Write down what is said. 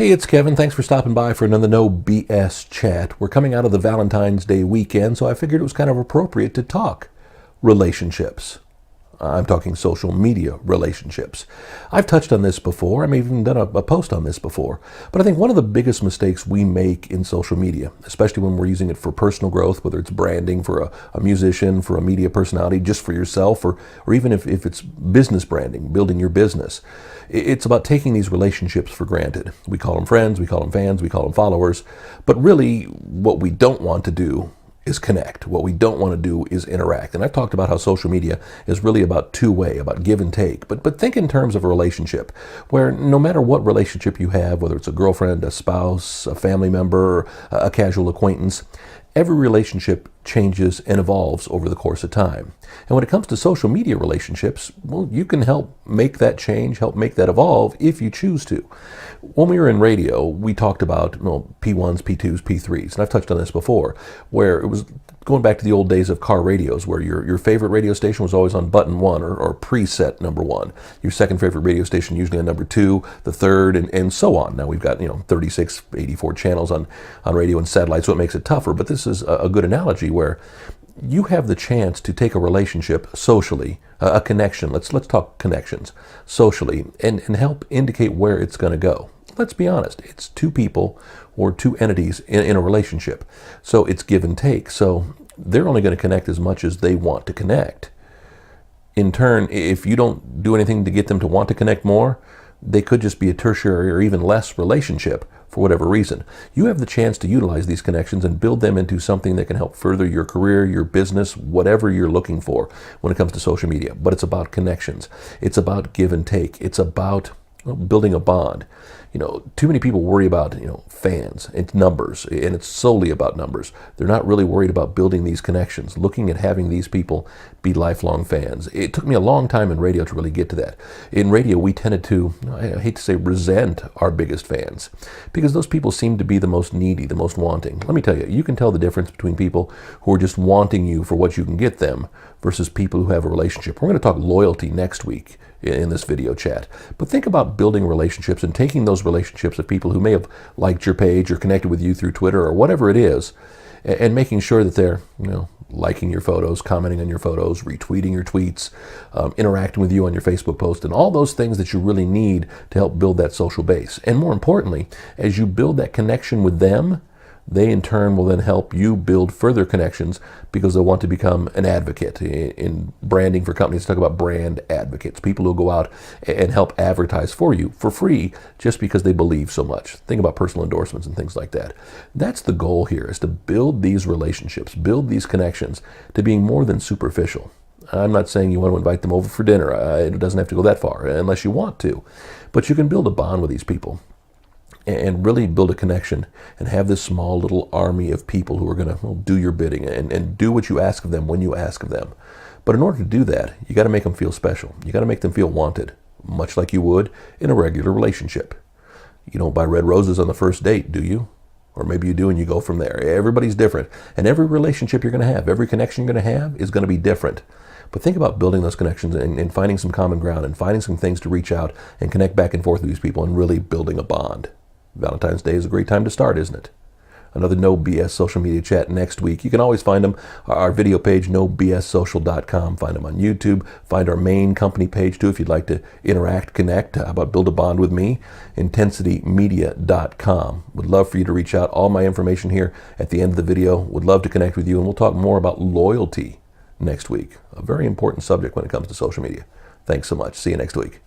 Hey, it's Kevin. Thanks for stopping by for another No BS chat. We're coming out of the Valentine's Day weekend, so I figured it was kind of appropriate to talk relationships. I'm talking social media relationships. I've touched on this before. I've even done a post on this before. But I think one of the biggest mistakes we make in social media, especially when we're using it for personal growth, whether it's branding for a musician, for a media personality, just for yourself, or even if it's business branding, building your business, it's about taking these relationships for granted. We call them friends, we call them fans, we call them followers. But really, what we don't want to do is connect. What we don't want to do is interact. And I've talked about how social media is really about two-way, about give and take. But think in terms of a relationship where no matter what relationship you have, whether it's a girlfriend, a spouse, a family member, a casual acquaintance, every relationship changes and evolves over the course of time. And when it comes to social media relationships, well, you can help make that change, help make that evolve if you choose to. When we were in radio, we talked about P1s, P2s, P3s, and I've touched on this before, where it was going back to the old days of car radios, where your favorite radio station was always on button one or preset number one. Your second favorite radio station usually on number two, the third, and so on. Now we've got 36, 84 channels on radio and satellite, so it makes it tougher. But this is a good analogy where you have the chance to take a relationship socially, a connection. Let's talk connections socially, and help indicate where it's going to go. Let's be honest, it's two people or two entities in a relationship. So it's give and take. So they're only going to connect as much as they want to connect. In turn, if you don't do anything to get them to want to connect more, they could just be a tertiary or even less relationship for whatever reason. You have the chance to utilize these connections and build them into something that can help further your career, your business, whatever you're looking for when it comes to social media. But it's about connections. It's about give and take. It's about building a bond. Too many people worry about, fans, it's numbers, and it's solely about numbers. They're not really worried about building these connections, looking at having these people be lifelong fans. It took me a long time in radio to really get to that. In radio, we tended to, I hate to say, resent our biggest fans because those people seem to be the most needy, the most wanting. Let me tell you, you can tell the difference between people who are just wanting you for what you can get them versus people who have a relationship. We're going to talk loyalty next week in this video chat. But think about building relationships and taking those relationships of people who may have liked your page or connected with you through Twitter or whatever it is, and making sure that they're, liking your photos, commenting on your photos, retweeting your tweets, interacting with you on your Facebook post, and all those things that you really need to help build that social base. And more importantly, as you build that connection with them, they in turn will then help you build further connections because they'll want to become an advocate. In branding for companies, talk about brand advocates, people who go out and help advertise for you for free just because they believe so much. Think about personal endorsements and things like that. That's the goal here, is to build these relationships, build these connections to being more than superficial. I'm not saying you want to invite them over for dinner. It doesn't have to go that far unless you want to. But you can build a bond with these people and really build a connection and have this small little army of people who are going to do your bidding and do what you ask of them when you ask of them. But in order to do that, you got to make them feel special. You got to make them feel wanted, much like you would in a regular relationship. You don't buy red roses on the first date, do you? Or maybe you do and you go from there. Everybody's different. And every relationship you're going to have, every connection you're going to have is going to be different. But think about building those connections and finding some common ground and finding some things to reach out and connect back and forth with these people and really building a bond. Valentine's Day is a great time to start, isn't it? Another No BS social media chat next week. You can always find them, our video page, nobssocial.com. Find them on YouTube. Find our main company page, too, if you'd like to interact, connect. How about build a bond with me? intensitymedia.com. Would love for you to reach out. All my information here at the end of the video. Would love to connect with you, and we'll talk more about loyalty next week. A very important subject when it comes to social media. Thanks so much. See you next week.